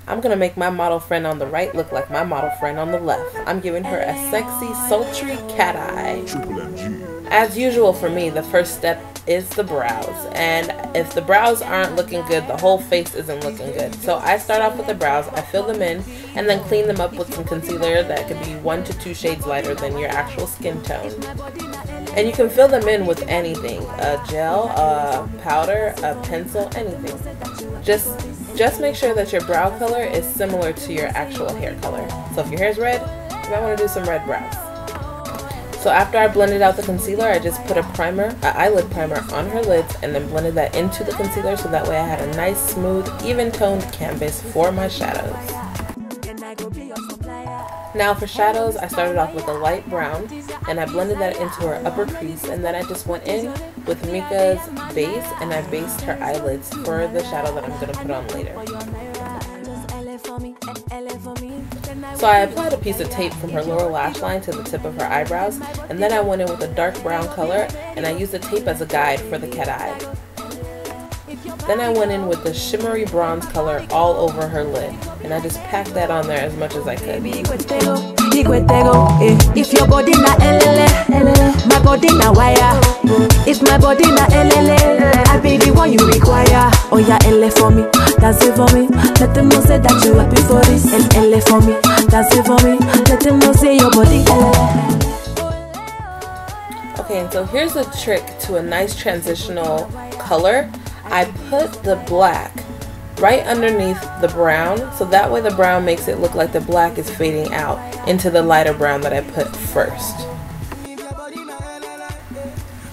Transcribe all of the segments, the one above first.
I'm gonna make my model friend on the right look like my model friend on the left. I'm giving her a sexy, sultry cat eye. As usual for me, the first step is the brows, and if the brows aren't looking good, the whole face isn't looking good. So I start off with the brows, I fill them in, and then clean them up with some concealer that could be 1 to 2 shades lighter than your actual skin tone. And you can fill them in with anything, a gel, a powder, a pencil, anything. Just make sure that your brow color is similar to your actual hair color. So if your hair's red, you might want to do some red brows. So after I blended out the concealer, I just put an eyelid primer on her lids and then blended that into the concealer so that way I had a nice, smooth, even-toned canvas for my shadows. Now for shadows, I started off with a light brown and I blended that into her upper crease, and then I just went in with Mika's base and I based her eyelids for the shadow that I'm going to put on later. So I applied a piece of tape from her lower lash line to the tip of her eyebrows, and then I went in with a dark brown color and I used the tape as a guide for the cat eye. Then I went in with the shimmery bronze color all over her lid, and I just packed that on there as much as I could. If your body na my body na wire. If my body na I be the one you require. Oh yeah, for me, that's it for me. Let them know say that you happy for this. And for me, that's it for me. Let them know say your body. Okay, and so here's a trick to a nice transitional color. I put the black right underneath the brown, so that way the brown makes it look like the black is fading out into the lighter brown that I put first.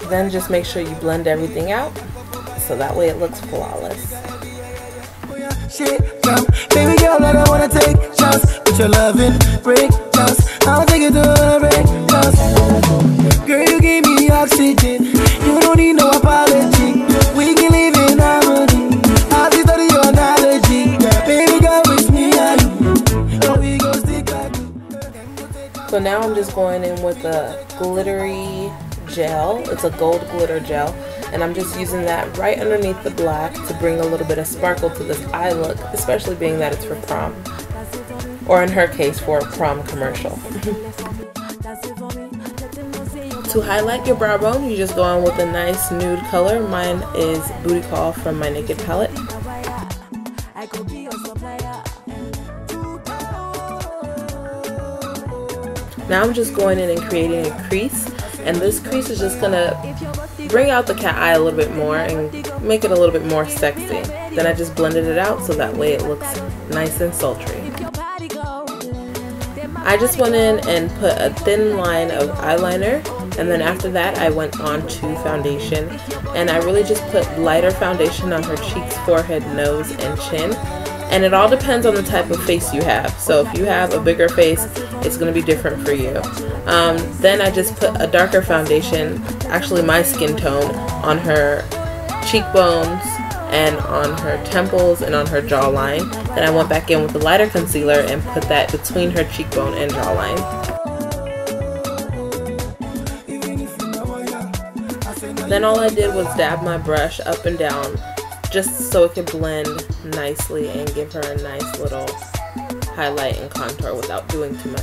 Then just make sure you blend everything out so that way it looks flawless. Baby girl, I don't wanna take shots, but your loving break shots. I'll take it to a break shots. Girl, you gave me oxygen. You don't need no apology. We can live in harmony. I'll be studying your analogy. Baby girl, with me and you. We go stick like. So now I'm just going in with a glittery gel. It's a gold glitter gel, and I'm just using that right underneath the black to bring a little bit of sparkle to this eye look, especially being that it's for prom, or in her case for a prom commercial. To highlight your brow bone, you just go on with a nice nude color. Mine is Booty Call from my Naked palette. Now I'm just going in and creating a crease, and this crease is just gonna bring out the cat eye a little bit more and make it a little bit more sexy. Then I just blended it out so that way it looks nice and sultry. I just went in and put a thin line of eyeliner, and then after that I went on to foundation, and I really just put lighter foundation on her cheeks, forehead, nose, and chin. And it all depends on the type of face you have. So if you have a bigger face, it's going to be different for you. Then I just put a darker foundation, actually my skin tone, on her cheekbones and on her temples and on her jawline. Then I went back in with the lighter concealer and put that between her cheekbone and jawline. Then all I did was dab my brush up and down just so it could blend nicely and give her a nice little highlight and contour without doing too much.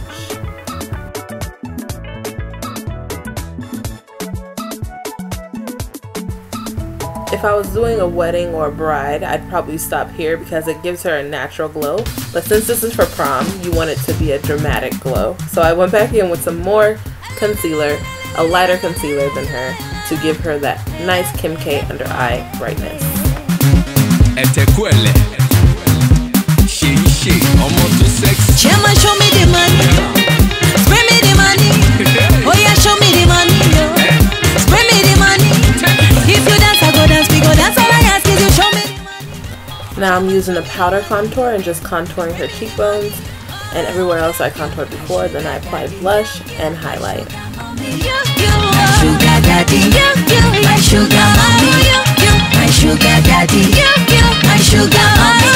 If I was doing a wedding or a bride, I'd probably stop here because it gives her a natural glow. But since this is for prom, you want it to be a dramatic glow. So I went back in with some more concealer, a lighter concealer than her, to give her that nice Kim K under eye brightness. Chairman, show me the money. Spray me the money. Oh yeah, show me the money. Spray me the money. If you dance, I go dance. We go dance. All I ask is you show me the money. Now I'm using a powder contour and just contouring her cheekbones, and everywhere else I contoured before. Then I applied blush and highlight. Sugar daddy, my sugar mommy, my sugar daddy, my sugar mommy,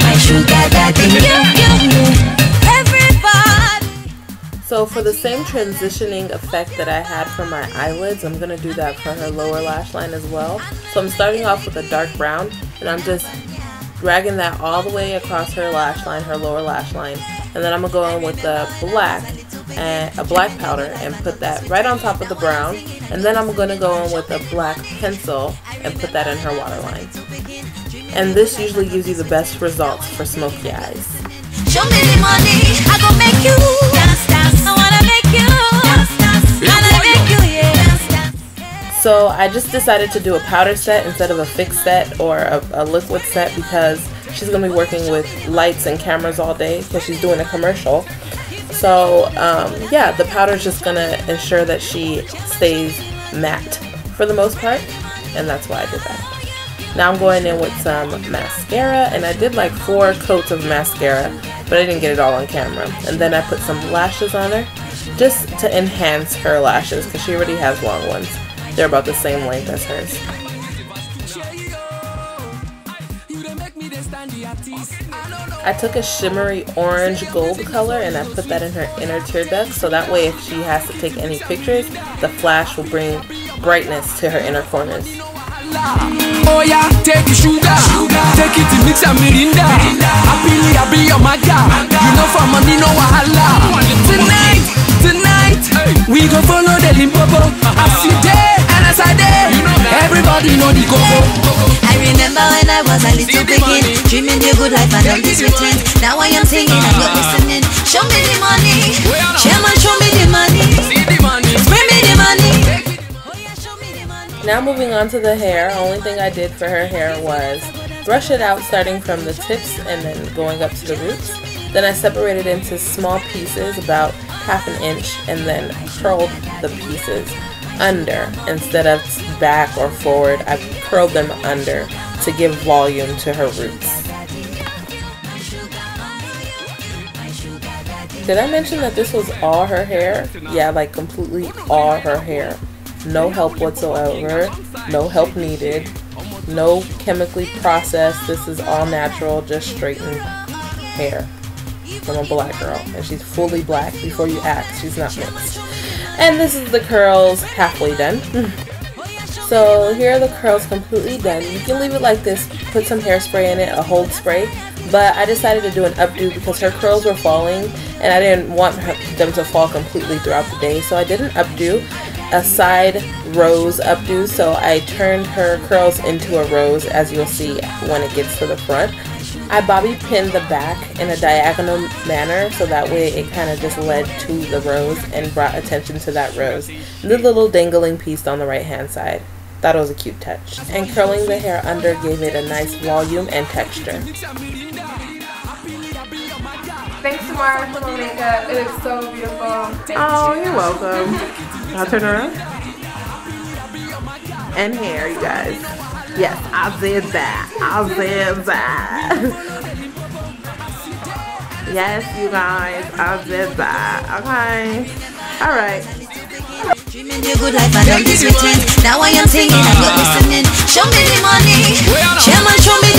my sugar daddy. Everybody. So for the same transitioning effect that I had for my eyelids, I'm going to do that for her lower lash line as well. So I'm starting off with a dark brown, and I'm just dragging that all the way across her lash line, her lower lash line. And then I'm going to go in with the black and a black powder and put that right on top of the brown. And then I'm going to go in with a black pencil and put that in her waterline. And this usually gives you the best results for smoky eyes. Show me the money, I gon' make you. I wanna make you. I make you, yeah. So I just decided to do a powder set instead of a fixed set or a liquid set because she's going to be working with lights and cameras all day because she's doing a commercial. So yeah, the powder is just going to ensure that she stays matte for the most part, and that's why I did that. Now I'm going in with some mascara, and I did like 4 coats of mascara, but I didn't get it all on camera. And then I put some lashes on her just to enhance her lashes because she already has long ones. They're about the same length as hers. I took a shimmery orange gold color and I put that in her inner tear duct, so that way if she has to take any pictures, the flash will bring brightness to her inner corners. Oh yeah, take sugar, take it to mix and mirinda. Happily, I'll be your maga. You know for money, no wahala. Tonight, we go follow the Limpopo. As you day and as I day, everybody know the go. I remember when I was a little begin, dreaming the good life and all this routine. Now I am singing and you're listening. Show me the money, Chairman, show me the money. Bring me the money. Now moving on to the hair, only thing I did for her hair was brush it out starting from the tips and then going up to the roots. Then I separated into small pieces about ½ an inch and then curled the pieces under instead of back or forward. I curled them under to give volume to her roots. Did I mention that this was all her hair? Yeah, like completely all her hair. No help whatsoever, no help needed, no chemically processed. This is all natural, just straightened hair from a black girl. And she's fully black. Before you ask, she's not mixed. And this is the curls halfway done. So here are the curls completely done. You can leave it like this, put some hairspray in it, a hold spray. But I decided to do an updo because her curls were falling and I didn't want them to fall completely throughout the day. So I did an updo, a side rose updo. So I turned her curls into a rose, as you'll see when it gets to the front. I bobby pinned the back in a diagonal manner so that way it kind of just led to the rose and brought attention to that rose. The little dangling piece on the right hand side. Thought it was a cute touch. And curling the hair under gave it a nice volume and texture. Thanks, Amara, for the makeup. It is so beautiful. Oh, you're welcome. I'll turn around. And hair, you guys. Yes, I did that. I did that. Yes, you guys, I did that. Okay. Alright. Dreaming the good life and all this routine. Now I am singing and you're listening. Show me the money. Chairman, show me